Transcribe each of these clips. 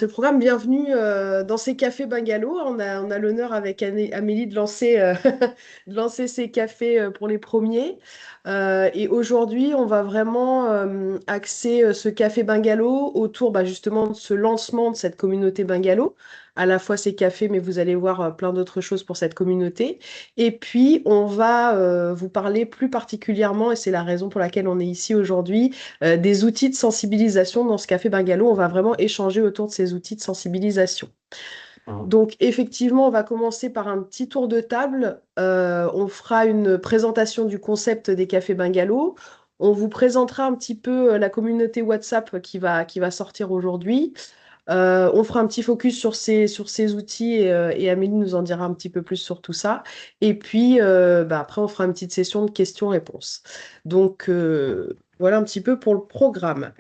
lancer le programme. Bienvenue dans ces cafés bungalows. On a l'honneur avec Amélie de lancer, de lancer ces cafés pour les premiers. Et aujourd'hui, on va vraiment axer ce café bungalow autour justement de ce lancement de cette communauté bungalow. À la fois ces cafés, mais vous allez voir plein d'autres choses pour cette communauté. Et puis, on va vous parler plus particulièrement, et c'est la raison pour laquelle on est ici aujourd'hui, des outils de sensibilisation dans ce café bungalow. On va vraiment échanger autour de ces outils de sensibilisation. Donc, effectivement, on va commencer par un petit tour de table. On fera une présentation du concept des cafés bungalow. On vous présentera un petit peu la communauté WhatsApp qui va sortir aujourd'hui. On fera un petit focus sur ces outils et Amélie nous en dira un petit peu plus sur tout ça. Et puis, après, on fera une petite session de questions-réponses. Donc, voilà un petit peu pour le programme.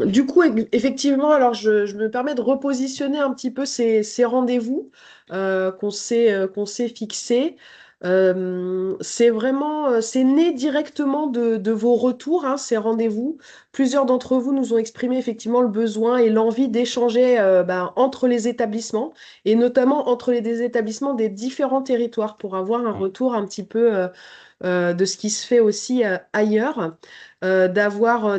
Du coup, effectivement, alors je me permets de repositionner un petit peu ces rendez-vous qu'on s'est fixés. C'est vraiment, c'est né directement de vos retours, hein, ces rendez-vous. Plusieurs d'entre vous nous ont exprimé effectivement le besoin et l'envie d'échanger entre les établissements et notamment entre les établissements des différents territoires pour avoir un retour un petit peu de ce qui se fait aussi ailleurs, d'avoir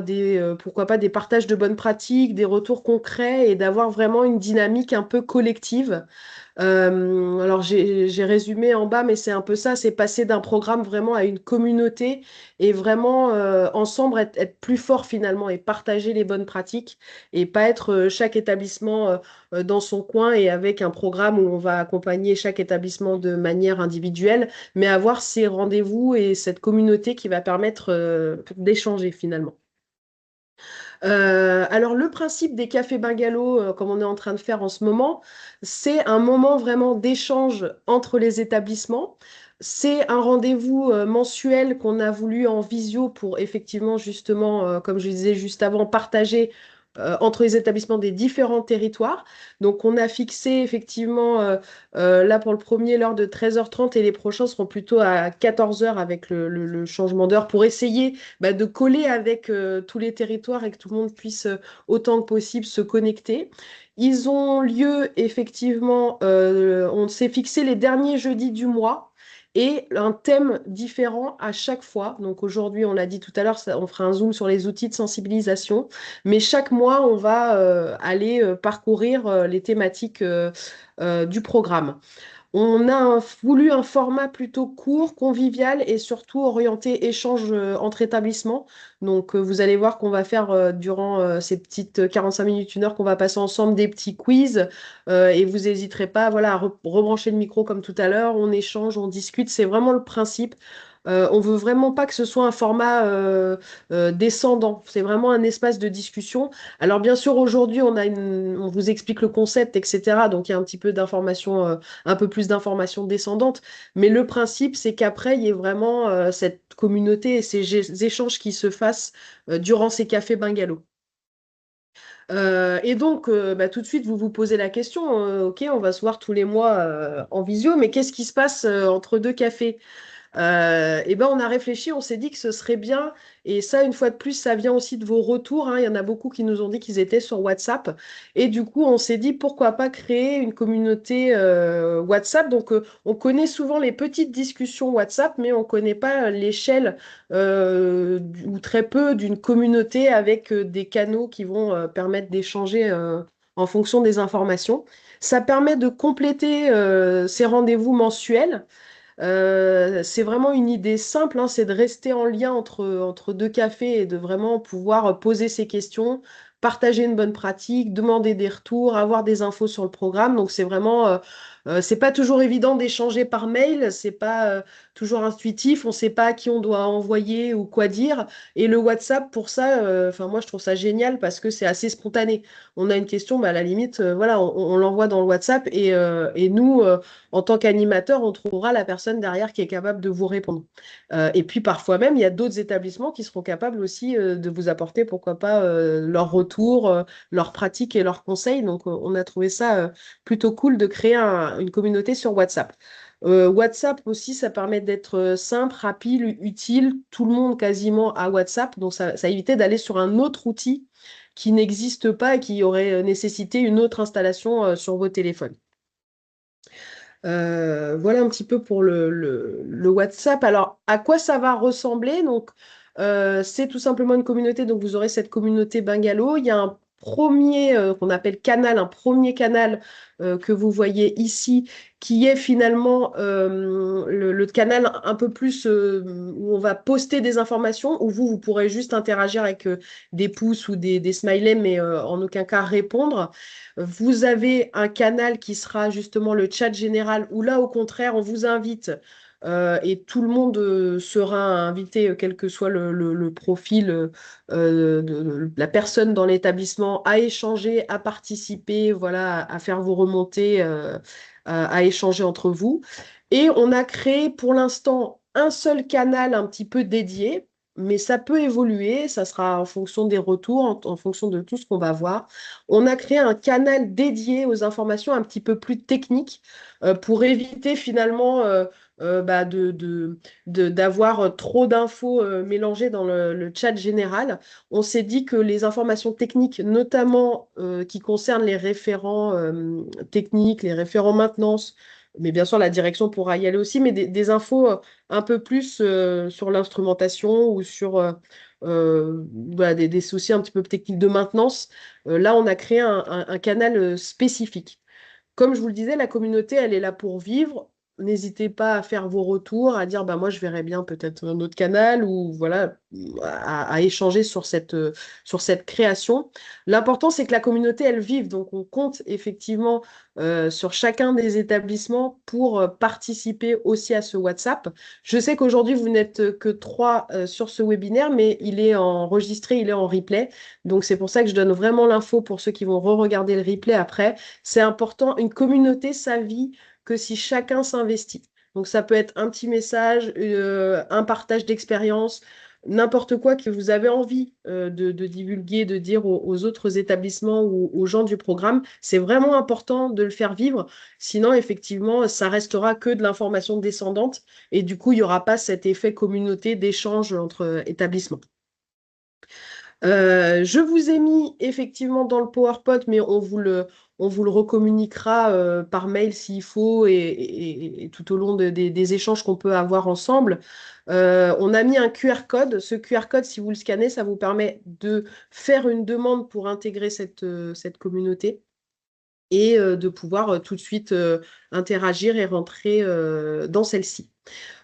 pourquoi pas des partages de bonnes pratiques, des retours concrets et d'avoir vraiment une dynamique un peu collective. Alors j'ai résumé en bas, mais c'est un peu ça, c'est passer d'un programme vraiment à une communauté et vraiment ensemble être plus fort finalement et partager les bonnes pratiques et pas être chaque établissement dans son coin et avec un programme où on va accompagner chaque établissement de manière individuelle, mais avoir ces rendez-vous et cette communauté qui va permettre d'échanger finalement. Alors, le principe des cafés bungalows, comme on est en train de faire en ce moment, c'est un moment vraiment d'échange entre les établissements. C'est un rendez-vous mensuel qu'on a voulu en visio pour effectivement, justement, comme je disais juste avant, partager entre les établissements des différents territoires. Donc, on a fixé effectivement, là pour le premier, l'heure de 13h30 et les prochains seront plutôt à 14h avec le changement d'heure pour essayer de coller avec tous les territoires et que tout le monde puisse autant que possible se connecter. Ils ont lieu effectivement, on s'est fixé les derniers jeudis du mois et un thème différent à chaque fois. Donc aujourd'hui, on l'a dit tout à l'heure, on fera un zoom sur les outils de sensibilisation, mais chaque mois, on va aller parcourir les thématiques du programme. On a voulu un format plutôt court, convivial et surtout orienté échange entre établissements. Donc, vous allez voir qu'on va faire durant ces petites 45 minutes, une heure qu'on va passer ensemble des petits quiz. Et vous n'hésiterez pas voilà, à rebrancher le micro comme tout à l'heure. On échange, on discute. C'est vraiment le principe. On veut vraiment pas que ce soit un format descendant. C'est vraiment un espace de discussion. Alors, bien sûr, aujourd'hui, on vous explique le concept, etc. Donc, il y a un petit peu d'informations un peu plus d'informations descendantes. Mais le principe, c'est qu'après, il y ait vraiment cette communauté et ces échanges qui se fassent durant ces cafés bungalows. Et donc, tout de suite, vous vous posez la question, ok, on va se voir tous les mois en visio, mais qu'est-ce qui se passe entre deux cafés? Et ben on a réfléchi, on s'est dit que ce serait bien, et ça, une fois de plus, ça vient aussi de vos retours, hein. Il y en a beaucoup qui nous ont dit qu'ils étaient sur WhatsApp. Et du coup, on s'est dit pourquoi pas créer une communauté WhatsApp. Donc, on connaît souvent les petites discussions WhatsApp, mais on ne connaît pas l'échelle ou très peu d'une communauté avec des canaux qui vont permettre d'échanger en fonction des informations. Ça permet de compléter ces rendez-vous mensuels. C'est vraiment une idée simple, hein, c'est de rester en lien entre deux cafés et de vraiment pouvoir poser ses questions, partager une bonne pratique, demander des retours, avoir des infos sur le programme. Donc c'est vraiment, c'est pas toujours évident d'échanger par mail, c'est pas toujours intuitif, on sait pas à qui on doit envoyer ou quoi dire. Et le WhatsApp pour ça, enfin moi je trouve ça génial parce que c'est assez spontané. On a une question, à la limite, voilà, on l'envoie dans le WhatsApp et nous. En tant qu'animateur, on trouvera la personne derrière qui est capable de vous répondre. Et puis parfois même, il y a d'autres établissements qui seront capables aussi de vous apporter, pourquoi pas, leur retour, leurs pratiques et leurs conseils. Donc, on a trouvé ça plutôt cool de créer une communauté sur WhatsApp. WhatsApp aussi, ça permet d'être simple, rapide, utile. Tout le monde quasiment a WhatsApp. Donc, ça évitait d'aller sur un autre outil qui n'existent pas et qui auraient nécessité une autre installation sur vos téléphones. Voilà un petit peu pour le WhatsApp. Alors, à quoi ça va ressembler? Donc, c'est tout simplement une communauté. Donc, vous aurez cette communauté Bungalow. Il y a un premier qu'on appelle canal, un premier canal que vous voyez ici, qui est finalement le canal un peu plus où on va poster des informations, où vous pourrez juste interagir avec des pouces ou des smileys, mais en aucun cas répondre. Vous avez un canal qui sera justement le chat général, où là, au contraire, on vous invite, et tout le monde sera invité, quel que soit le profil de la personne dans l'établissement, à échanger, à participer, voilà, à faire vos remontées, à échanger entre vous. Et on a créé pour l'instant un seul canal un petit peu dédié, mais ça peut évoluer, ça sera en fonction des retours, en fonction de tout ce qu'on va voir. On a créé un canal dédié aux informations un petit peu plus techniques pour éviter finalement bah, d'avoir trop d'infos mélangées dans le chat général. On s'est dit que les informations techniques, notamment qui concernent les référents techniques, les référents maintenance, mais bien sûr la direction pourra y aller aussi, mais des infos un peu plus sur l'instrumentation ou sur voilà, des soucis un petit peu techniques de maintenance. Là, on a créé un canal spécifique. Comme je vous le disais, la communauté, elle est là pour vivre. N'hésitez pas à faire vos retours, à dire bah moi je verrais bien peut-être un autre canal ou voilà à échanger sur cette création. L'important c'est que la communauté elle vive, donc on compte effectivement sur chacun des établissements pour participer aussi à ce WhatsApp. Je sais qu'aujourd'hui vous n'êtes que trois sur ce webinaire, mais il est enregistré, il est en replay, donc c'est pour ça que je donne vraiment l'info pour ceux qui vont re-regarder le replay après. C'est important, une communauté, ça vit que si chacun s'investit. Donc ça peut être un petit message, un partage d'expérience, n'importe quoi que vous avez envie de divulguer, de dire aux autres établissements ou aux gens du programme. C'est vraiment important de le faire vivre. Sinon, effectivement, ça restera que de l'information descendante et du coup, il n'y aura pas cet effet communauté d'échange entre établissements. Je vous ai mis effectivement dans le PowerPoint, mais on vous le recommuniquera par mail s'il faut et tout au long des échanges qu'on peut avoir ensemble. On a mis un QR code. Ce QR code, si vous le scannez, ça vous permet de faire une demande pour intégrer cette communauté et de pouvoir tout de suite interagir et rentrer dans celle-ci.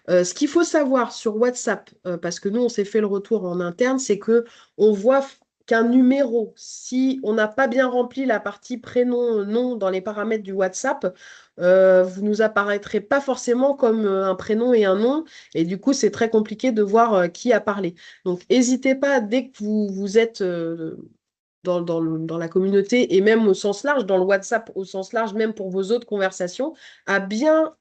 Ce qu'il faut savoir sur WhatsApp, parce que nous, on s'est fait le retour en interne, c'est que on voit qu'un numéro, si on n'a pas bien rempli la partie prénom, nom dans les paramètres du WhatsApp, vous nous apparaîtrez pas forcément comme un prénom et un nom, et du coup, c'est très compliqué de voir qui a parlé. Donc, n'hésitez pas, dès que vous êtes dans la communauté, et même au sens large, dans le WhatsApp au sens large, même pour vos autres conversations, à bien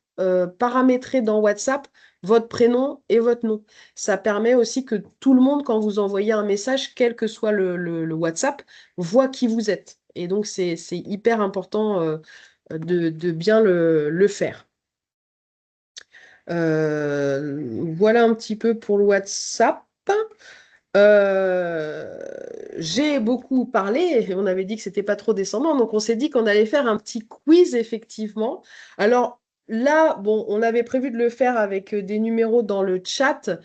paramétrer dans WhatsApp votre prénom et votre nom. Ça permet aussi que tout le monde, quand vous envoyez un message, quel que soit le WhatsApp, voit qui vous êtes. Et donc, c'est hyper important de bien le faire. Voilà un petit peu pour le WhatsApp. Euh, j'ai beaucoup parlé, et on avait dit que c'était pas trop descendant, donc on s'est dit qu'on allait faire un petit quiz effectivement. Alors là, bon, on avait prévu de le faire avec des numéros dans le chat.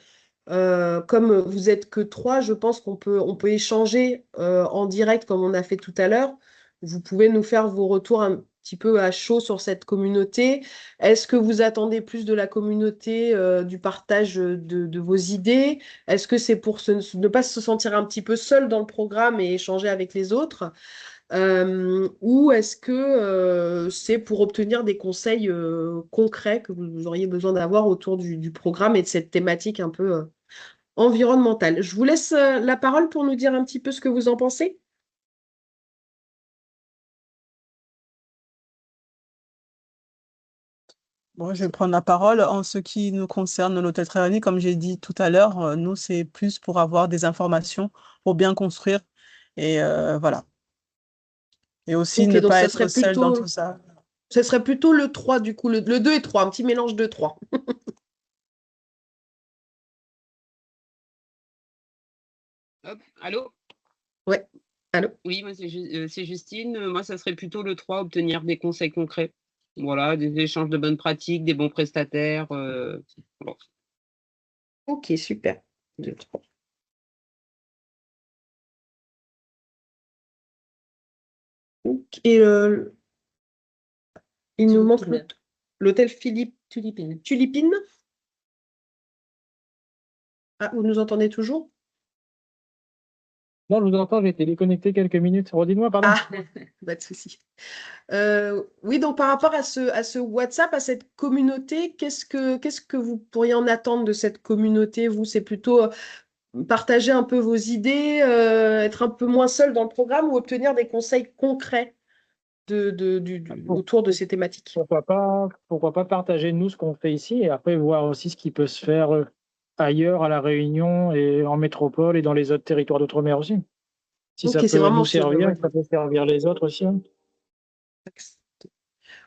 Comme vous êtes que trois, je pense on peut échanger en direct comme on a fait tout à l'heure. Vous pouvez nous faire vos retours un petit peu à chaud sur cette communauté. Est-ce que vous attendez plus de la communauté, du partage de vos idées? Est-ce que c'est pour ne pas se sentir un petit peu seul dans le programme et échanger avec les autres? Ou est-ce que c'est pour obtenir des conseils concrets que vous auriez besoin d'avoir autour du programme et de cette thématique un peu environnementale? Je vous laisse la parole pour nous dire un petit peu ce que vous en pensez. Bon, je vais prendre la parole. En ce qui nous concerne, l'hôtel Tréani, comme j'ai dit tout à l'heure, nous, c'est plus pour avoir des informations, pour bien construire. Et voilà. Et aussi Ok, ne donc pas être seul dans tout ça. ça serait plutôt le 3 du coup, le 2 et 3, un petit mélange de 3. Hop, allô? Ouais. Allô? Oui, moi, c'est Justine. Moi, ça serait plutôt le 3, obtenir des conseils concrets. Voilà, des échanges de bonnes pratiques, des bons prestataires. Voilà. Ok, super. 2, 3. Et il nous manque l'hôtel Philippe Tulipine. Ah, vous nous entendez toujours? Non, je vous entends, j'ai été déconnecté quelques minutes. Redites-moi, pardon. Ah, pas de souci. Oui, donc par rapport à ce WhatsApp, à cette communauté, qu'est-ce que vous pourriez en attendre de cette communauté? Vous, c'est plutôt partager un peu vos idées, être un peu moins seul dans le programme ou obtenir des conseils concrets autour de ces thématiques? Pourquoi pas partager nous ce qu'on fait ici et après voir aussi ce qui peut se faire ailleurs à La Réunion et en métropole et dans les autres territoires d'outre-mer aussi. Si Ok, ça c'est peut vraiment nous servir, ouais. ça peut servir les autres aussi. Hein.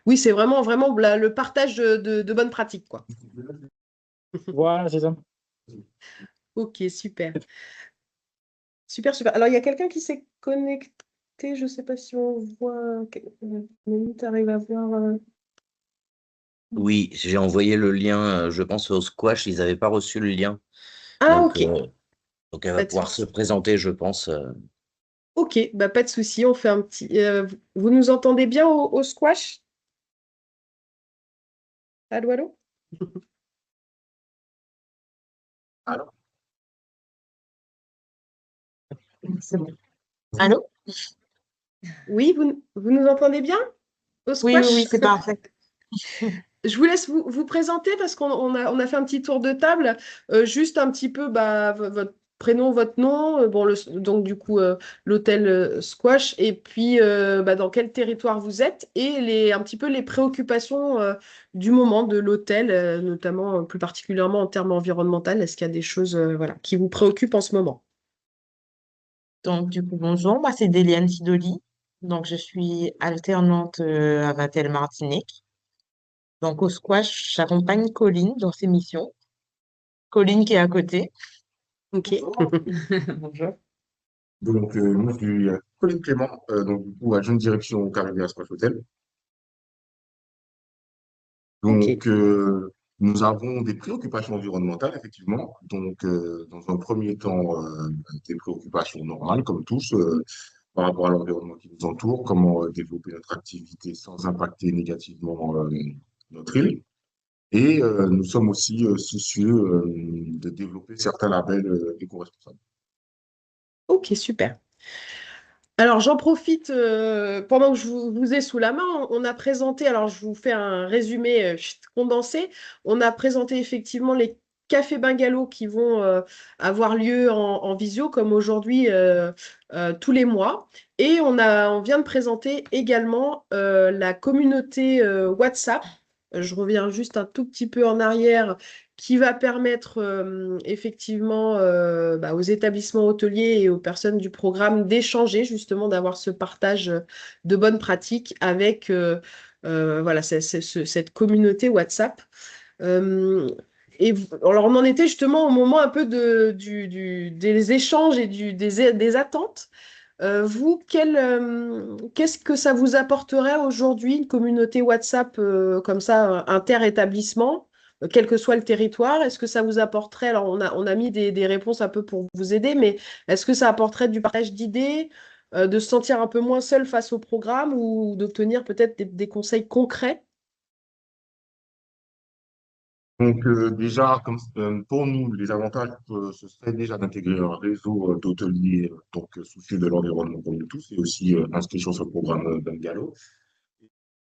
Oui, c'est vraiment le partage de bonnes pratiques, quoi. Voilà, c'est ça. Ok, super. Super, super. Alors, il y a quelqu'un qui s'est connecté. Je ne sais pas si on voit. Tu arrives à voir. Oui, j'ai envoyé le lien, je pense, au squash. Ils n'avaient pas reçu le lien. Ah, Donc, ok. donc elle va Pas de pouvoir se souci. présenter, je pense. Ok, bah, pas de souci. On fait un petit. Vous nous entendez bien au squash? Allô, allô? Allô? C'est bon. Allô? Oui, vous nous entendez bien au Oui, squash? c'est parfait. Je vous laisse vous présenter parce qu'on a fait un petit tour de table. Juste un petit peu bah, votre prénom, votre nom, bon, donc du coup l'hôtel Squash, et puis bah, dans quel territoire vous êtes et un petit peu les préoccupations du moment de l'hôtel, notamment plus particulièrement en termes environnementaux. Est-ce qu'il y a des choses voilà, qui vous préoccupent en ce moment? Donc, du coup, bonjour, moi c'est Déliane Sidoli. Donc, je suis alternante à Vatel-Martinique. Donc, au squash, j'accompagne Colline dans ses missions. Colline qui est à côté. Ok. Bonjour. Donc, moi, je suis Colin Clément, donc, du coup, adjoint de direction au Caribbean Squash Hotel. Ok. Donc, nous avons des préoccupations environnementales, effectivement. Donc, dans un premier temps, des préoccupations normales, comme tous, par rapport à l'environnement qui nous entoure, comment développer notre activité sans impacter négativement notre île. Et nous sommes aussi soucieux de développer certains labels éco-responsables. Ok, super. Alors, j'en profite pendant que je vous ai sous la main. On a présenté, alors je vous fais un résumé condensé. On a présenté effectivement les cafés bungalows qui vont avoir lieu en visio, comme aujourd'hui, tous les mois. Et on vient de présenter également la communauté WhatsApp. Je reviens juste un tout petit peu en arrière, qui va permettre effectivement bah, aux établissements hôteliers et aux personnes du programme d'échanger, justement, d'avoir ce partage de bonnes pratiques avec voilà, cette communauté WhatsApp. Euh, alors, on en était justement au moment un peu des échanges et des attentes. Vous, qu'est-ce que ça vous apporterait aujourd'hui, une communauté WhatsApp comme ça, inter-établissement, quel que soit le territoire? Est-ce que ça vous apporterait, alors on a mis des réponses un peu pour vous aider, mais est-ce que ça apporterait du partage d'idées, de se sentir un peu moins seul face au programme ou d'obtenir peut-être des conseils concrets? Donc, déjà, pour nous, les avantages, ce serait déjà d'intégrer un réseau d'hôteliers soucieux de l'environnement comme nous tous et aussi inscrits sur ce programme Bungalow.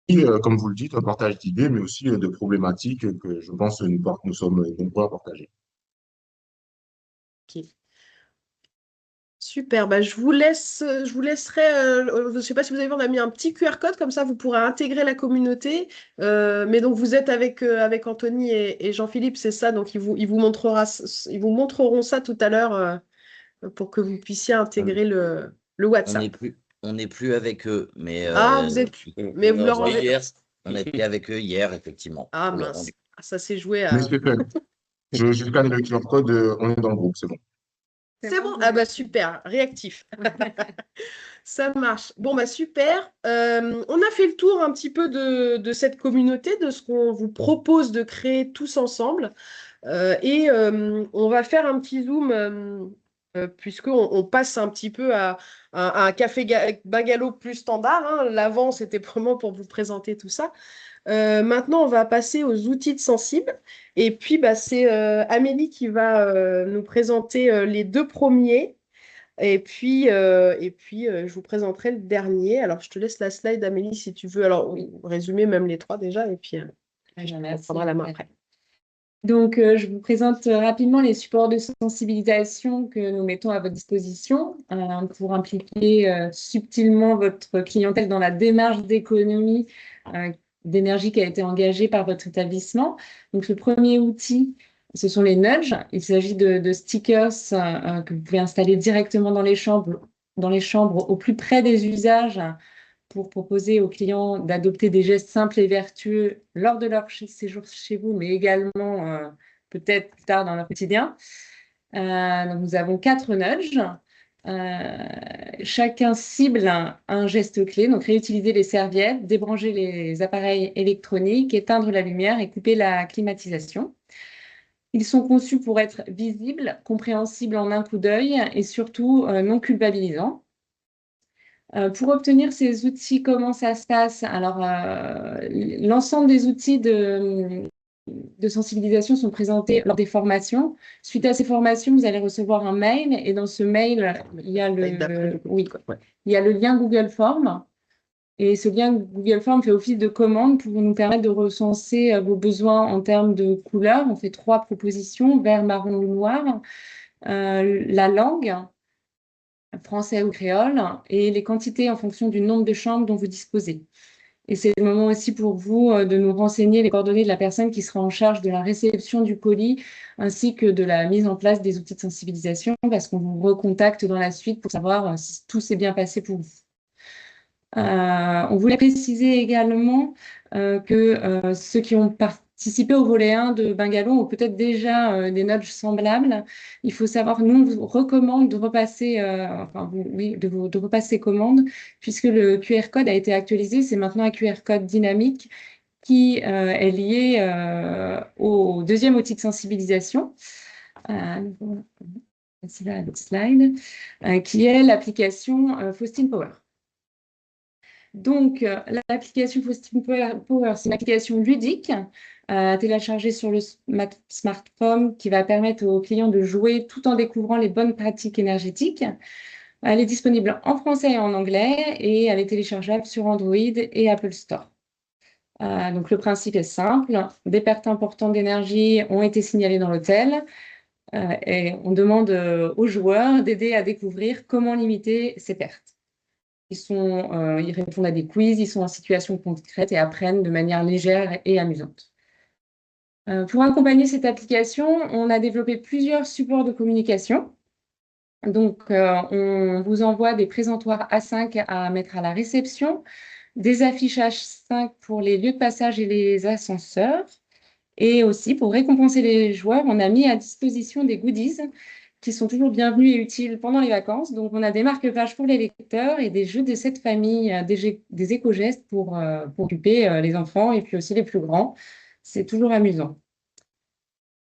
Et, comme vous le dites, un partage d'idées, mais aussi de problématiques que je pense nous sommes nombreux à partager. Ok. Super, bah, je vous laisserai, je ne sais pas si vous avez vu, on a mis un petit QR code, comme ça vous pourrez intégrer la communauté. Mais donc vous êtes avec Anthony et Jean-Philippe, c'est ça, donc ils vous montreront ça tout à l'heure pour que vous puissiez On intégrer le on n'est WhatsApp. plus, on n'est plus avec eux, mais Ah, mais vous leur oui, enverrez. on était avec eux hier, effectivement, Ah pour le mince, rendez-vous. ah, ça s'est joué Mais à. c'est fait. Je scanne le QR code, on est dans le groupe, c'est bon. C'est bon? Ah bah super, réactif. Ça marche. Bon bah super. On a fait le tour un petit peu de cette communauté, de ce qu'on vous propose de créer tous ensemble. On va faire un petit zoom, puisqu'on passe un petit peu à un café bungalow plus standard, hein. L'avant, c'était vraiment pour vous présenter tout ça. Maintenant, on va passer aux outils de sensible. Et puis, bah, c'est Amélie qui va nous présenter les deux premiers. Je vous présenterai le dernier. Alors, je te laisse la slide, Amélie, si tu veux. Alors, oui, résumer même les trois déjà. Et puis, Je on remercie. prendra la main après. Donc, je vous présente rapidement les supports de sensibilisation que nous mettons à votre disposition pour impliquer subtilement votre clientèle dans la démarche d'économie d'énergie qui a été engagée par votre établissement. Donc, le premier outil, ce sont les nudges. Il s'agit de stickers que vous pouvez installer directement dans les chambres au plus près des usages pour proposer aux clients d'adopter des gestes simples et vertueux lors de leur séjour chez vous, mais également peut-être plus tard dans leur quotidien. Donc nous avons 4 nudges. Chacun cible un geste clé, donc réutiliser les serviettes, débrancher les appareils électroniques, éteindre la lumière et couper la climatisation. Ils sont conçus pour être visibles, compréhensibles en un coup d'œil et surtout non culpabilisants. Pour obtenir ces outils, comment ça se passe? Alors, l'ensemble des outils de sensibilisation sont présentés lors des formations. Suite à ces formations, vous allez recevoir un mail et dans ce mail, il y a il y a le lien Google Form. Et ce lien Google Form fait office de commande pour nous permettre de recenser vos besoins en termes de couleurs. On fait 3 propositions, vert, marron ou noir. La langue, français ou créole, et les quantités en fonction du nombre de chambres dont vous disposez. Et c'est le moment aussi pour vous de nous renseigner les coordonnées de la personne qui sera en charge de la réception du colis ainsi que de la mise en place des outils de sensibilisation parce qu'on vous recontacte dans la suite pour savoir si tout s'est bien passé pour vous. On voulait préciser également que ceux qui ont participé au volet 1 de Bungalow ont peut-être déjà des nudges semblables. Il faut savoir, nous, on vous recommande de repasser, de repasser commande, puisque le QR code a été actualisé. C'est maintenant un QR code dynamique qui est lié au deuxième outil de sensibilisation. C'est là, la slide, qui est l'application Faustine Power. Donc, l'application Faustine Power, c'est une application ludique à télécharger sur le smartphone qui va permettre aux clients de jouer tout en découvrant les bonnes pratiques énergétiques. Elle est disponible en français et en anglais et elle est téléchargeable sur Android et Apple Store. Donc, le principe est simple. Des pertes importantes d'énergie ont été signalées dans l'hôtel et on demande aux joueurs d'aider à découvrir comment limiter ces pertes. Ils répondent à des quiz, ils sont en situation concrète et apprennent de manière légère et amusante. Pour accompagner cette application, on a développé plusieurs supports de communication. Donc, on vous envoie des présentoirs A5 à mettre à la réception, des affiches H5 pour les lieux de passage et les ascenseurs. Et aussi, pour récompenser les joueurs, on a mis à disposition des goodies qui sont toujours bienvenus et utiles pendant les vacances. Donc, on a des marque-pages pour les lecteurs et des jeux de cette famille, des éco-gestes pour occuper les enfants et puis aussi les plus grands. C'est toujours amusant.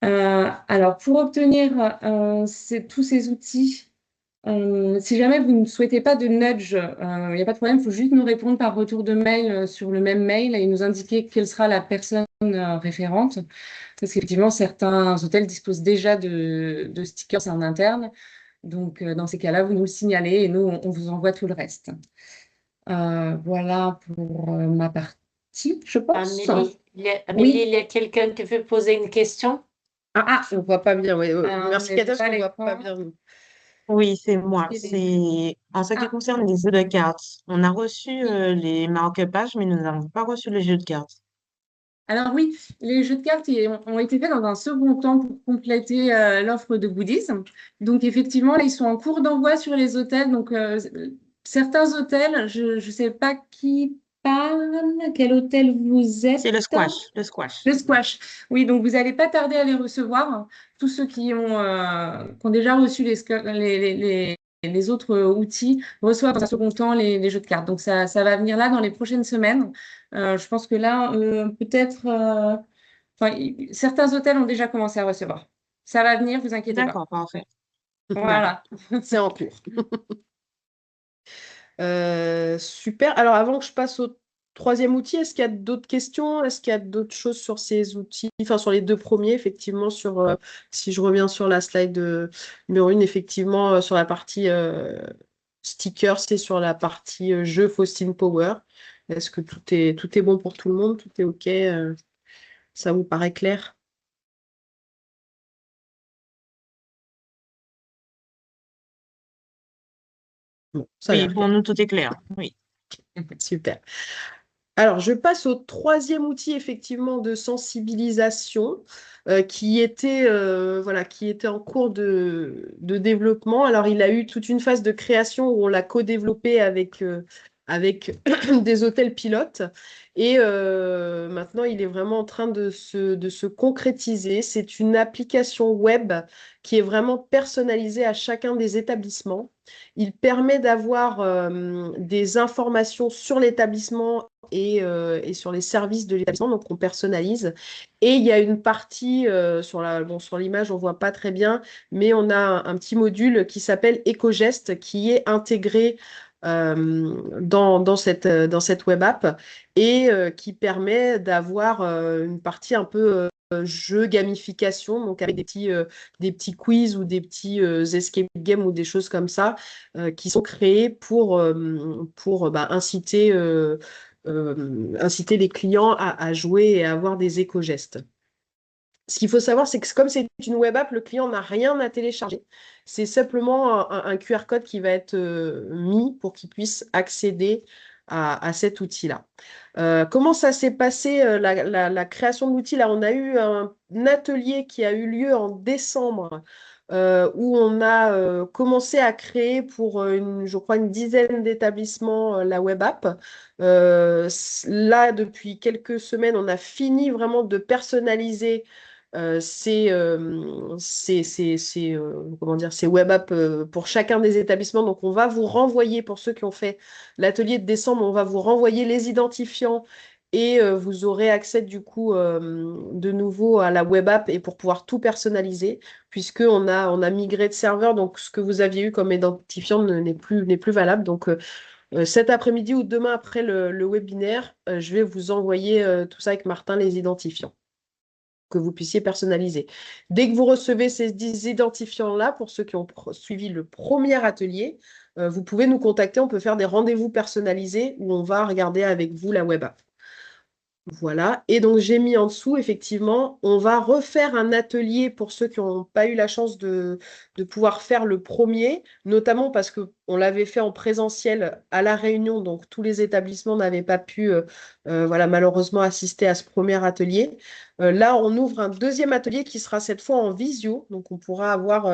Alors, pour obtenir tous ces outils, si jamais vous ne souhaitez pas de nudge, il n'y a pas de problème, il faut juste nous répondre par retour de mail sur le même mail et nous indiquer quelle sera la personne référente. Parce qu'effectivement, certains hôtels disposent déjà de stickers en interne. Donc, dans ces cas-là, vous nous le signalez et nous, on vous envoie tout le reste. Voilà pour ma partie, je pense. Amélie, il y a quelqu'un qui veut poser une question? On ne voit pas bien. Oui. Merci, Katia, on ne voit pas bien. Oui, c'est moi. C'est en ce qui concerne les jeux de cartes. On a reçu les marque-pages, mais nous n'avons pas reçu les jeux de cartes. Alors oui, les jeux de cartes ont été faits dans un second temps pour compléter l'offre de goodies. Donc effectivement, là, ils sont en cours d'envoi sur les hôtels. Donc certains hôtels, je ne sais pas qui pas quel hôtel vous êtes. C'est le squash, le squash. Le squash. Oui, donc vous n'allez pas tarder à les recevoir. Tous ceux qui ont déjà reçu les autres outils reçoivent dans un second temps les jeux de cartes. Donc ça va venir là dans les prochaines semaines. Je pense que là, peut-être, certains hôtels ont déjà commencé à recevoir. Ça va venir, vous inquiétez pas. D'accord, parfait. Voilà. C'est en cours. Super. Alors, avant que je passe au troisième outil, est-ce qu'il y a d'autres questions? Est-ce qu'il y a d'autres choses sur ces outils? Enfin, sur les deux premiers, effectivement, si je reviens sur la slide numéro 1, effectivement, sur la partie stickers, c'est sur la partie jeu Faustine Power. Est-ce que tout est bon pour tout le monde? Tout est OK? Ça vous paraît clair? Bon, ça a Oui, l'air pour nous, tout est clair. Oui. super. Alors, je passe au troisième outil, effectivement, de sensibilisation qui était en cours de développement. Alors, il a eu toute une phase de création où on l'a co-développé avec des hôtels pilotes. Et maintenant, il est vraiment en train de se concrétiser. C'est une application web qui est vraiment personnalisée à chacun des établissements. Il permet d'avoir des informations sur l'établissement et sur les services de l'établissement, donc on personnalise. Et il y a une partie, sur l'image, on ne voit pas très bien, mais on a un petit module qui s'appelle EcoGest qui est intégré dans cette web app et qui permet d'avoir une partie un peu jeu gamification, donc avec des petits quiz ou des petits escape games ou des choses comme ça qui sont créés pour inciter les clients à jouer et à avoir des éco-gestes. Ce qu'il faut savoir, c'est que comme c'est une web app, le client n'a rien à télécharger. C'est simplement un QR code qui va être mis pour qu'il puisse accéder à cet outil-là. Comment ça s'est passé, la création de l'outil? Là, on a eu un atelier qui a eu lieu en décembre où on a commencé à créer pour, je crois, une dizaine d'établissements la web app. Là, depuis quelques semaines, on a fini vraiment de personnaliser comment dire, ces web apps pour chacun des établissements. Donc, on va vous renvoyer, pour ceux qui ont fait l'atelier de décembre, on va vous renvoyer les identifiants et vous aurez accès du coup de nouveau à la web app et pour pouvoir tout personnaliser, puisqu'on a migré de serveur. Donc, ce que vous aviez eu comme identifiant n'est plus valable. Donc, cet après-midi ou demain après le webinaire, je vais vous envoyer tout ça avec Martin, les identifiants que vous puissiez personnaliser. Dès que vous recevez ces 10 identifiants-là, pour ceux qui ont suivi le premier atelier, vous pouvez nous contacter, on peut faire des rendez-vous personnalisés où on va regarder avec vous la web app. Voilà, et donc j'ai mis en dessous, effectivement, on va refaire un atelier pour ceux qui n'ont pas eu la chance de pouvoir faire le premier, notamment parce qu'on l'avait fait en présentiel à La Réunion, donc tous les établissements n'avaient pas pu malheureusement assister à ce premier atelier. Là, on ouvre un deuxième atelier qui sera cette fois en visio, donc on pourra avoir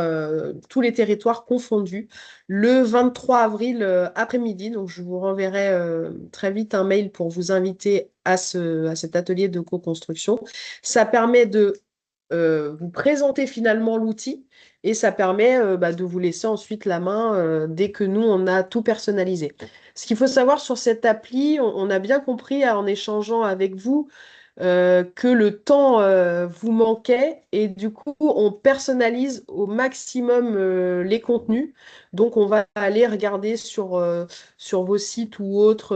tous les territoires confondus le 23 avril après-midi. Donc, je vous renverrai très vite un mail pour vous inviter à cet atelier de co-construction. Ça permet de vous présenter finalement l'outil et ça permet de vous laisser ensuite la main dès que nous, on a tout personnalisé. Ce qu'il faut savoir sur cette appli, on a bien compris en échangeant avec vous que le temps vous manquait et du coup, on personnalise au maximum les contenus. Donc, on va aller regarder sur vos sites ou autres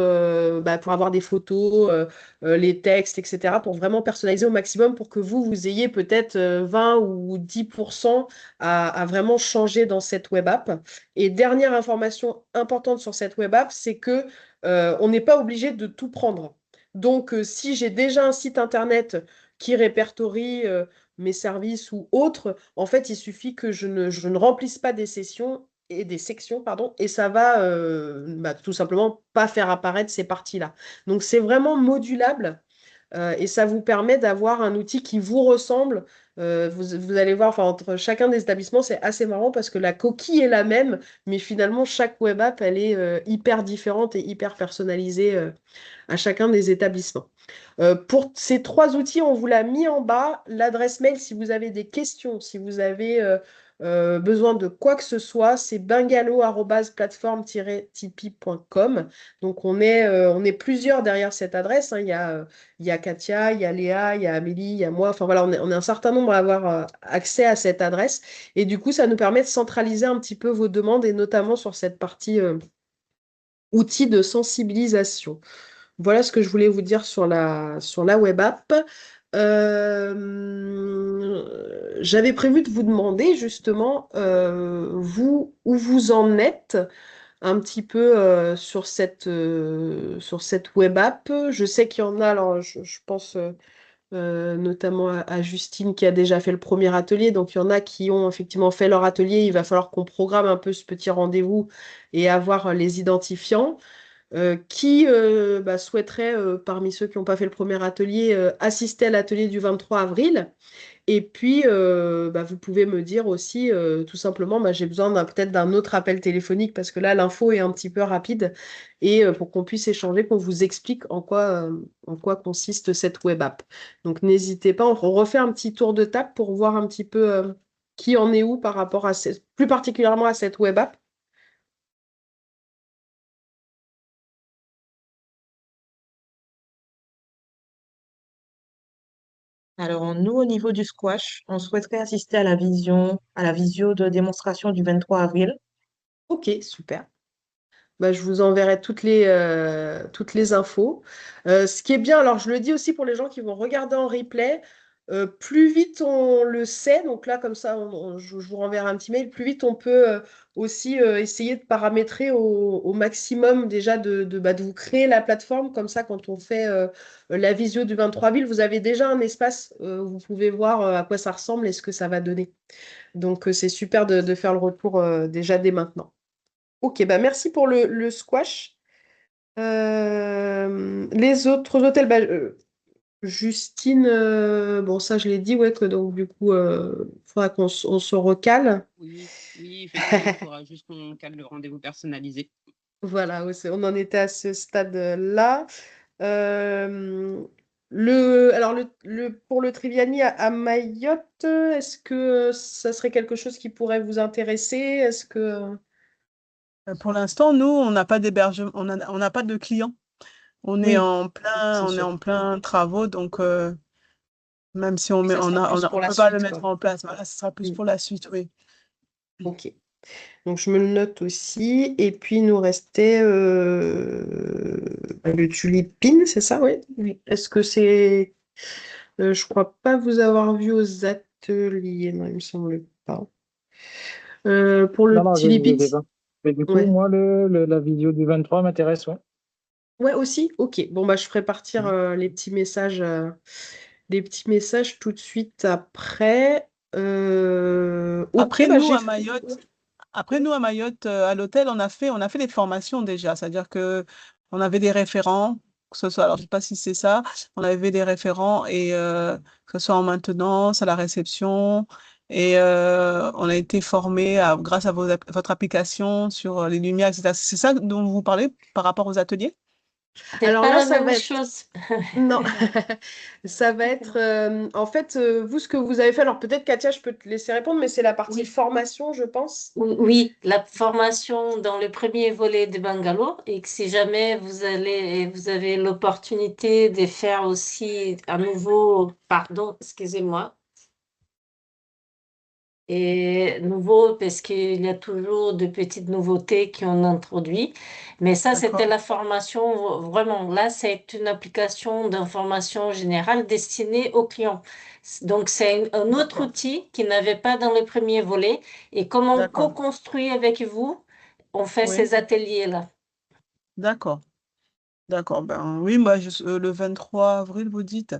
pour avoir des photos, les textes, etc. pour vraiment personnaliser au maximum pour que vous ayez peut-être 20 ou 10% à vraiment changer dans cette web app. Et dernière information importante sur cette web app, c'est que on n'est pas obligé de tout prendre. Donc, si j'ai déjà un site internet qui répertorie mes services ou autres, en fait, il suffit que je ne remplisse pas des sections, pardon, et ça va tout simplement pas faire apparaître ces parties-là. Donc, c'est vraiment modulable. Et ça vous permet d'avoir un outil qui vous ressemble. Vous allez voir, enfin, entre chacun des établissements, c'est assez marrant parce que la coquille est la même, mais finalement, chaque web app, elle est hyper différente et hyper personnalisée à chacun des établissements. Pour ces trois outils, on vous l'a mis en bas. L'adresse mail, si vous avez des questions, si vous avez besoin de quoi que ce soit, c'est bungalow@plateforme-tipeee.com. Donc on est plusieurs derrière cette adresse, hein. Il y a Katia, il y a Léa, il y a Amélie, il y a moi. Enfin voilà, on est un certain nombre à avoir accès à cette adresse. Et du coup, ça nous permet de centraliser un petit peu vos demandes et notamment sur cette partie outils de sensibilisation. Voilà ce que je voulais vous dire sur la web app. J'avais prévu de vous demander justement, vous, où vous en êtes un petit peu sur cette web app. Je sais qu'il y en a, alors je pense notamment à Justine qui a déjà fait le premier atelier, donc il y en a qui ont effectivement fait leur atelier. Il va falloir qu'on programme un peu ce petit rendez-vous et avoir les identifiants. Qui souhaiterait, parmi ceux qui n'ont pas fait le premier atelier, assister à l'atelier du 23 avril. Et puis, vous pouvez me dire aussi, tout simplement, j'ai besoin peut-être d'un autre appel téléphonique parce que là, l'info est un petit peu rapide et pour qu'on puisse échanger, qu'on vous explique en quoi consiste cette web app. Donc, n'hésitez pas, on refait un petit tour de table pour voir un petit peu qui en est où par rapport à plus particulièrement à cette web app. Alors, nous, au niveau du squash, on souhaiterait assister à la visio de démonstration du 23 avril. Ok, super. Je vous enverrai toutes les infos. Ce qui est bien, alors je le dis aussi pour les gens qui vont regarder en replay, plus vite on le sait, donc là comme ça je vous renverrai un petit mail, plus vite on peut aussi essayer de paramétrer au maximum déjà de vous créer la plateforme, comme ça quand on fait la visio du 23 avril, vous avez déjà un espace où vous pouvez voir à quoi ça ressemble et ce que ça va donner. Donc c'est super de faire le retour déjà dès maintenant. Ok, merci pour le squash. Les autres hôtels, Justine, bon ça je l'ai dit, ouais, que donc du coup, il faudra on se recale. Oui, oui, effectivement, il faudra juste qu'on cale le rendez-vous personnalisé. Voilà, ouais, on en était à ce stade-là. Alors pour le Triviani à Mayotte, est-ce que ça serait quelque chose qui pourrait vous intéresser? Est-ce que... Pour l'instant, nous, on n'a pas d'hébergement, on n'a pas de clients. Oui, c'est On est sûr. en plein travaux, donc même si Oui, ça sera plus pour on la peut pas le suite, mettre quoi. en place. Voilà, ce sera plus Mm. pour la suite, oui. Ok. Donc je me le note aussi. Et puis il nous restait le tulipine, c'est ça, oui? Oui. Est-ce que c'est... je crois pas vous avoir vu aux ateliers, non, il me semble pas. Pour Non, le non, je ne tulipine, les ai pas. Mais du coup, ouais. moi, la vidéo du 23 m'intéresse, ouais. Ouais, aussi? Ok. Bon, je ferai partir les petits messages tout de suite après. Ok, Après, nous, j'ai à fait. Mayotte, Après, nous, à Mayotte, à l'hôtel, on a fait des formations déjà. C'est-à-dire que on avait des référents, que ce soit, alors je ne sais pas si c'est ça, on avait des référents et que ce soit en maintenance, à la réception. Et on a été formés grâce à votre application sur les lumières, etc. C'est ça dont vous parlez par rapport aux ateliers? C'est Alors pas là, la ça même va être. chose. Non, ça va être. En fait, vous, ce que vous avez fait, alors peut-être Katia, je peux te laisser répondre, mais c'est la partie Oui. formation, je pense. Oui, la formation dans le premier volet de Bangalore et que si jamais vous avez l'opportunité de faire aussi un nouveau, pardon, excusez-moi, et nouveau parce qu'il y a toujours de petites nouveautés qui ont introduit. Mais ça, c'était D'accord, la formation vraiment. Là, c'est une application d'information générale destinée aux clients. Donc, c'est un autre d'accord, outil qui n'avait pas dans le premier volet. Et comme on d'accord. co-construit avec vous, on fait Oui, ces ateliers-là. d'accord, d'accord. Ben oui, moi, le 23 avril, vous dites.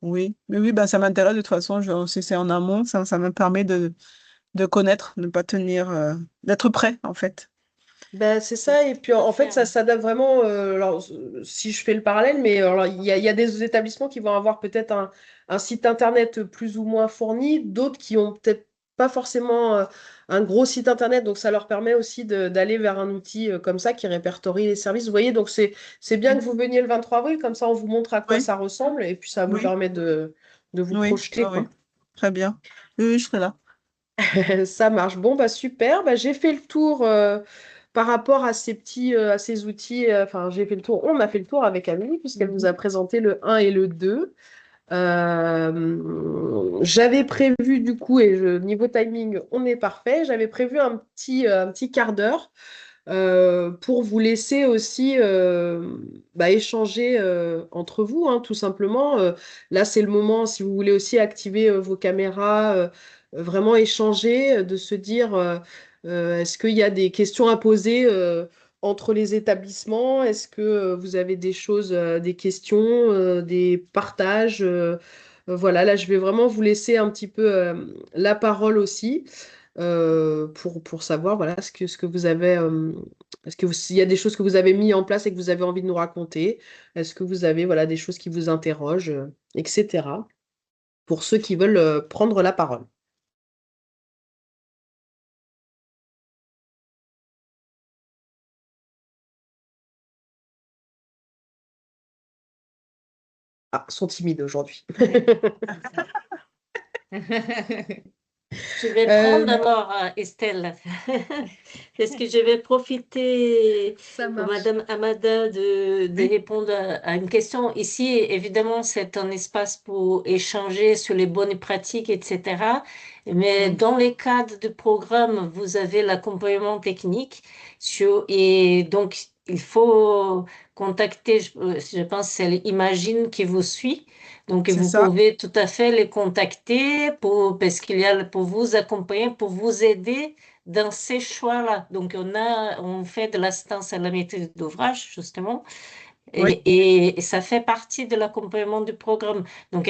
Oui, mais oui, ben, ça m'intéresse de toute façon. Si c'est en amont, ça me permet de connaître, de ne pas tenir, d'être prêt, en fait. Ben, c'est ça, et puis en fait, ça Faire. s'adapte vraiment, alors, si je fais le parallèle, mais alors, il y a des établissements qui vont avoir peut-être un site internet plus ou moins fourni, d'autres qui ont peut-être pas forcément un gros site internet, donc ça leur permet aussi d'aller vers un outil comme ça qui répertorie les services. Vous voyez, donc c'est bien que vous veniez le 23 avril, comme ça on vous montre à quoi Oui, ça ressemble, et puis ça vous oui, permet de vous oui, projeter, oui. quoi. Très bien. Oui, oui, je serai là. Ça marche. Bon, bah super. Bah, j'ai fait le tour par rapport à à ces outils. Enfin, j'ai fait le tour. On a fait le tour avec Amélie puisqu'elle vous a présenté le un et le 2. J'avais prévu du coup, niveau timing, on est parfait. J'avais prévu un petit quart d'heure pour vous laisser aussi échanger entre vous, hein, tout simplement. Là, c'est le moment, si vous voulez aussi activer vos caméras, vraiment échanger, de se dire est-ce qu'il y a des questions à poser entre les établissements? Est-ce que vous avez des choses, des questions, des partages? Voilà, là, je vais vraiment vous laisser un petit peu la parole aussi pour savoir voilà, ce que vous avez. Est-ce que s'il y a des choses que vous avez mis en place et que vous avez envie de nous raconter? Est-ce que vous avez voilà, des choses qui vous interrogent, etc. Pour ceux qui veulent prendre la parole. Ah, sont timides aujourd'hui. Je vais prendre Euh, alors, Estelle, parce que je vais profiter, Ça marche. Madame Amada, de Oui, répondre à une question. Ici, évidemment, c'est un espace pour échanger sur les bonnes pratiques, etc. Mais mm, dans les cadres de programme, vous avez l'accompagnement technique et donc il faut contacter, je pense, c'est Imagine qui vous suit. Donc, c'est vous ça. pouvez tout à fait les contacter parce qu'il y a pour vous accompagner, pour vous aider dans ces choix-là. Donc, on fait de l'assistance à la maîtrise d'ouvrage, justement. Oui, Et ça fait partie de l'accompagnement du programme. Donc,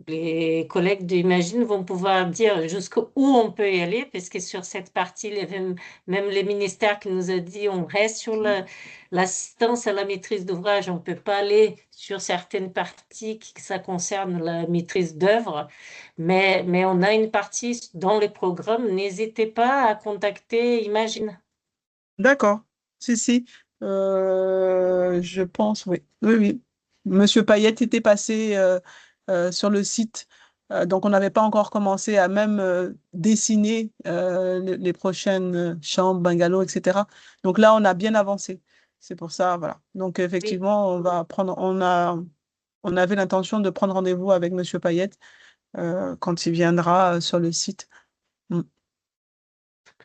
les collègues d'Imagine vont pouvoir dire jusqu'où on peut y aller, parce que sur cette partie, même les ministères qui nous ont dit on reste sur l'assistance à la maîtrise d'ouvrage, on ne peut pas aller sur certaines parties qui ça concerne la maîtrise d'œuvre, mais on a une partie dans les programmes. N'hésitez pas à contacter Imagine. d'accord. Si, si. Je pense, oui. Oui, oui. Monsieur Payette était passé sur le site. Donc, on n'avait pas encore commencé à même dessiner les prochaines chambres, bungalows, etc. Donc là, on a bien avancé. C'est pour ça, voilà. Donc, Oui, effectivement, on avait l'intention de prendre rendez-vous avec Monsieur Payette quand il viendra sur le site. Mm.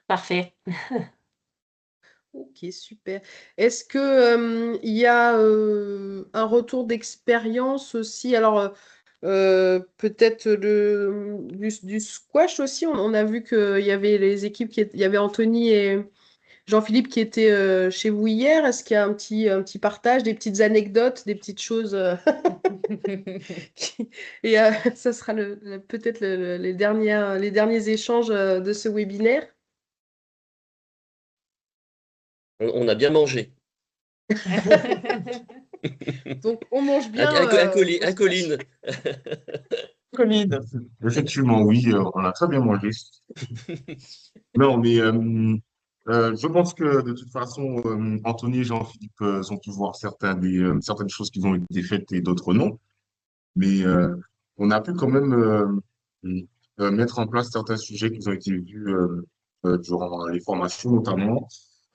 parfait. Ok, super. Est-ce que il y a un retour d'expérience aussi? Alors, peut-être du squash aussi. On a vu qu'il y avait les équipes il y avait Anthony et Jean-Philippe qui étaient chez vous hier. Est-ce qu'il y a un petit partage, des petites anecdotes, des petites choses Et ça sera peut-être les derniers échanges de ce webinaire. On a bien mangé. Donc, on mange Un, bien au un squash. Colline. Colline. Effectivement, oui, on a très bien mangé. Non, mais je pense que de toute façon, Anthony et Jean-Philippe ont pu voir certaines choses qui ont été faites et d'autres non. Mais on a pu quand même mettre en place certains sujets qui ont été vus durant les formations, notamment.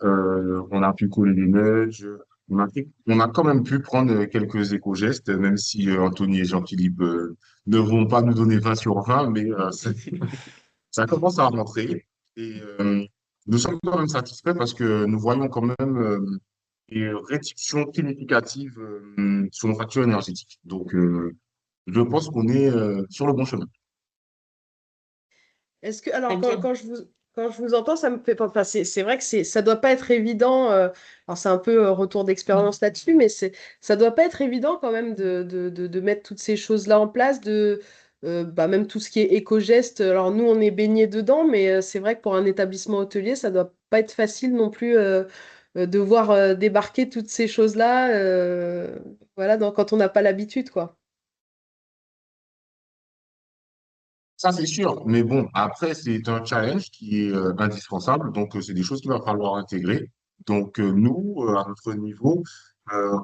On a pu coller des nudges. On a quand même pu prendre quelques éco-gestes, même si Anthony et Jean-Philippe ne vont pas nous donner 20 sur 20, mais ça commence à rentrer. Et nous sommes quand même satisfaits parce que nous voyons quand même des réductions significatives sur nos factures énergétiques. Donc, je pense qu'on est sur le bon chemin. Alors, Très bien. quand je vous entends, ça me fait pas. Enfin, c'est vrai que ça doit pas être évident. Alors, c'est un peu retour d'expérience là-dessus, mais ça doit pas être évident quand même de mettre toutes ces choses-là en place, même tout ce qui est éco-gestes. Alors nous, on est baignés dedans, mais c'est vrai que pour un établissement hôtelier, ça doit pas être facile non plus de voir débarquer toutes ces choses-là, voilà, quand on n'a pas l'habitude, quoi. Ça, c'est sûr. Mais bon, après, c'est un challenge qui est indispensable. Donc, c'est des choses qu'il va falloir intégrer. Donc, nous, à notre niveau,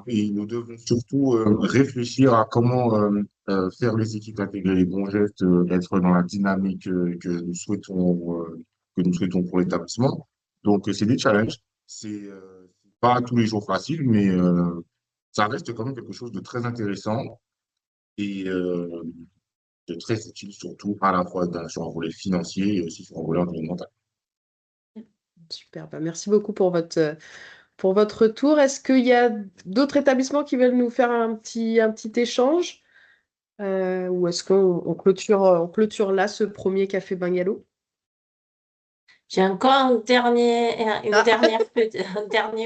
et nous devons surtout réfléchir à comment faire les équipes intégrer les bons gestes, être dans la dynamique que nous souhaitons pour l'établissement. Donc, c'est des challenges. C'est pas tous les jours facile, mais ça reste quand même quelque chose de très intéressant. Et, de très utile, surtout à la fois sur un volet financier et aussi sur un volet environnemental. Super, bah, merci beaucoup pour votre retour. Est-ce qu'il y a d'autres établissements qui veulent nous faire un petit échange? Ou est-ce on clôture là ce premier café bungalow? J'ai encore Ah, un dernier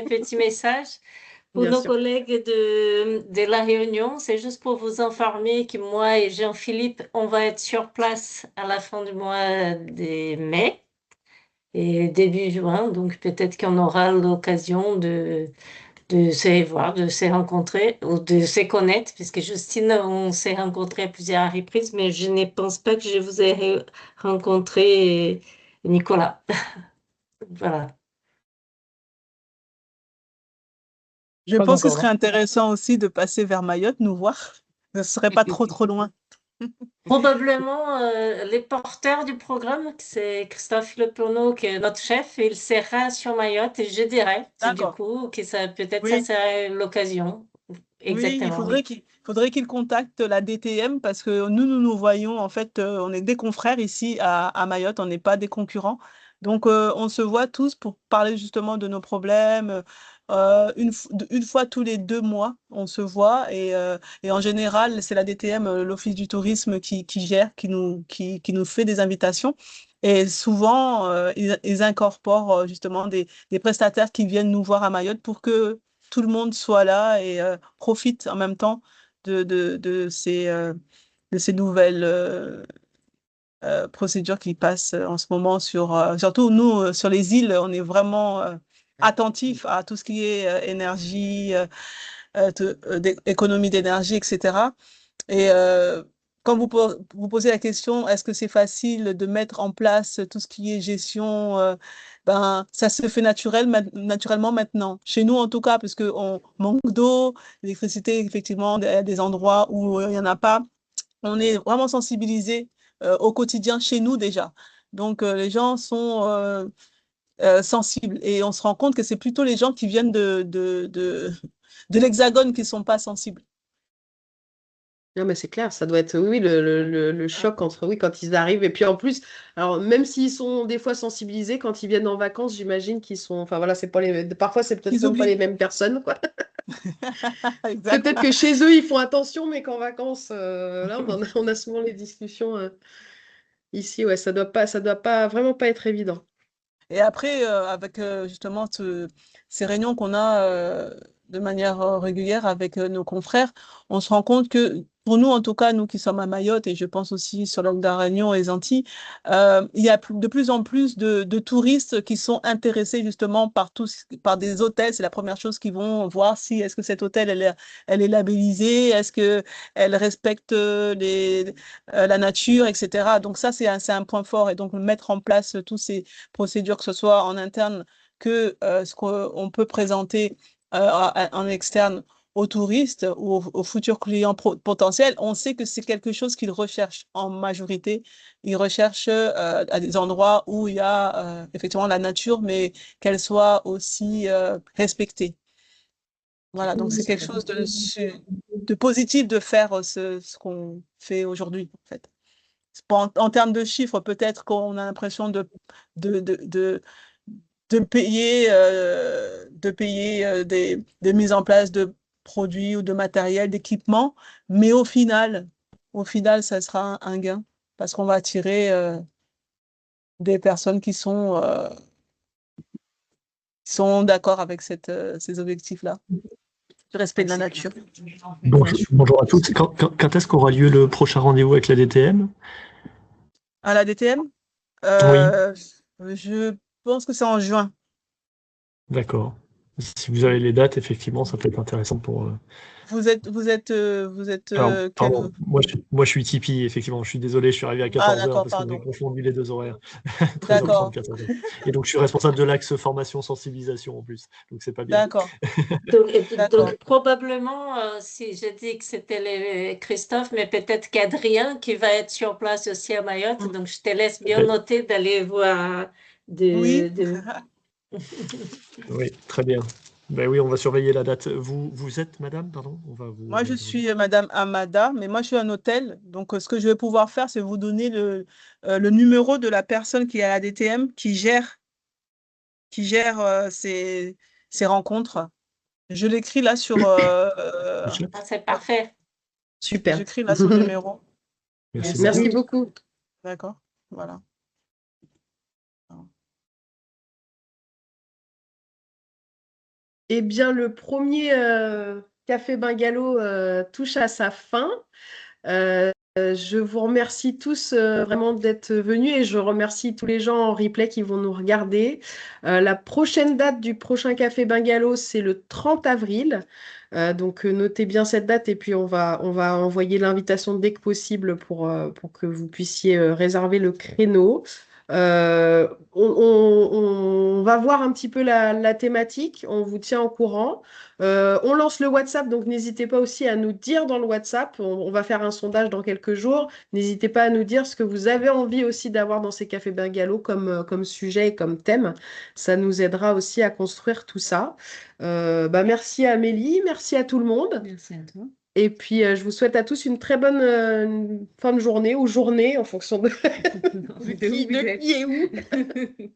petit message pour bien nos sûr. collègues de La Réunion. C'est juste pour vous informer que moi et Jean-Philippe, on va être sur place à la fin du mois de mai et début juin. Donc peut-être qu'on aura l'occasion de se voir, de se rencontrer ou de se connaître, puisque Justine, on s'est rencontrés à plusieurs reprises, mais je ne pense pas que je vous ai rencontré, Nicolas. Voilà. Je Pas pense que ce encore, serait non? intéressant aussi de passer vers Mayotte, nous voir. Ce ne serait pas trop loin. Probablement les porteurs du programme, c'est Christophe Philoppono, qui est notre chef, il sera sur Mayotte et je dirais, du D'accord. coup, que ça peut-être ça Oui, serait l'occasion. oui, Exactement, oui. faudrait qu'il contacte la DTM parce que nous voyons, en fait, on est des confrères ici à Mayotte, on n'est pas des concurrents. Donc, on se voit tous pour parler justement de nos problèmes. Une fois tous les 2 mois, on se voit et en général, c'est la DTM, l'Office du tourisme, qui gère, qui nous fait des invitations. Et souvent, ils incorporent justement des prestataires qui viennent nous voir à Mayotte pour que tout le monde soit là et profite en même temps de ces nouvelles procédures qui passent en ce moment surtout nous, sur les îles, on est vraiment attentifs à tout ce qui est énergie, économie d'énergie, etc. Et quand vous posez la question, est-ce que c'est facile de mettre en place tout ce qui est gestion, ben, ça se fait naturellement maintenant. Chez nous, en tout cas, parce qu'on manque d'eau, d'électricité, effectivement, il y a des endroits où il n'y en a pas. On est vraiment sensibilisé au quotidien chez nous déjà. Donc, les gens sont sensibles et on se rend compte que c'est plutôt les gens qui viennent de l'Hexagone qui ne sont pas sensibles. Non, mais c'est clair, ça doit être, oui, le choc entre, oui, quand ils arrivent. Et puis en plus, alors même s'ils sont des fois sensibilisés, quand ils viennent en vacances, j'imagine qu'ils sont, enfin voilà, c'est pas parfois c'est peut-être Ils même pas les oublient. mêmes personnes, quoi. Exact. Peut-être que chez eux, ils font attention, mais qu'en vacances, là, on a souvent les discussions ici, ouais, ça doit pas, vraiment pas être évident. Et après, avec justement ces réunions qu'on a de manière régulière avec nos confrères, on se rend compte que pour nous, en tout cas, nous qui sommes à Mayotte, et je pense aussi sur l'île de la Réunion et les Antilles, il y a de plus en plus de touristes qui sont intéressés justement par des hôtels. C'est la première chose qu'ils vont voir si est-ce que cet hôtel elle est labellisée, est-ce que elle respecte la nature, etc. Donc ça, c'est un point fort. Et donc mettre en place tous ces procédures, que ce soit en interne que ce qu'on peut présenter en externe aux touristes ou aux futurs clients potentiels, on sait que c'est quelque chose qu'ils recherchent en majorité. Ils recherchent à des endroits où il y a effectivement la nature, mais qu'elle soit aussi respectée. Voilà, donc c'est quelque chose de positif de faire ce qu'on fait aujourd'hui, en fait. En termes de chiffres, peut-être qu'on a l'impression de, de, de, de payer des mises en place de produits ou de matériel, d'équipement, mais au final, ça sera un gain parce qu'on va attirer des personnes qui sont d'accord avec ces objectifs-là. du respect de la nature. Bonjour à tous. Quand est-ce qu'aura lieu le prochain rendez-vous avec la DTM? À la DTM, Oui, je pense que c'est en juin. d'accord. Si vous avez les dates, effectivement, ça peut être intéressant pour. Vous êtes Alors, quel... pardon, moi je suis Tipeee, effectivement. Je suis désolé, je suis arrivé à Ah, 14h d'accord, parce qu'on a pardon. confondu les deux horaires. D'accord, 13h30, 14h. Et donc, je suis responsable de l'axe formation sensibilisation en plus. Donc, c'est pas bien. d'accord, d'accord. Donc, probablement, si je dis que c'était Christophe, mais peut-être qu'Adrien qui va être sur place aussi à Mayotte. Donc, je te laisse bien noter d'aller voir Oui, Oui, très bien. Ben oui, on va surveiller la date. Vous êtes madame, pardon? On va vous moi je suis Madame Amada, mais moi je suis un hôtel. Donc ce que je vais pouvoir faire, c'est vous donner le numéro de la personne qui est à la DTM qui gère ces rencontres. Je l'écris là sur C'est parfait. Super. j'écris là son numéro. Merci Merci beaucoup. beaucoup. D'accord, voilà. Eh bien, le premier Café Bungalow touche à sa fin. Je vous remercie tous vraiment d'être venus et je remercie tous les gens en replay qui vont nous regarder. La prochaine date du prochain Café Bungalow, c'est le 30 avril. Donc notez bien cette date et puis on va envoyer l'invitation dès que possible pour que vous puissiez réserver le créneau. On va voir un petit peu la thématique, on vous tient au courant. On lance le WhatsApp, donc n'hésitez pas aussi à nous dire dans le WhatsApp. On va faire un sondage dans quelques jours. N'hésitez pas à nous dire ce que vous avez envie aussi d'avoir dans ces cafés bungalows comme sujet et comme thème. Ça nous aidera aussi à construire tout ça. Merci à Amélie, merci à tout le monde. Merci à toi. Et puis, je vous souhaite à tous une très bonne fin de journée ou journée en fonction de De où vous êtes. qui est où.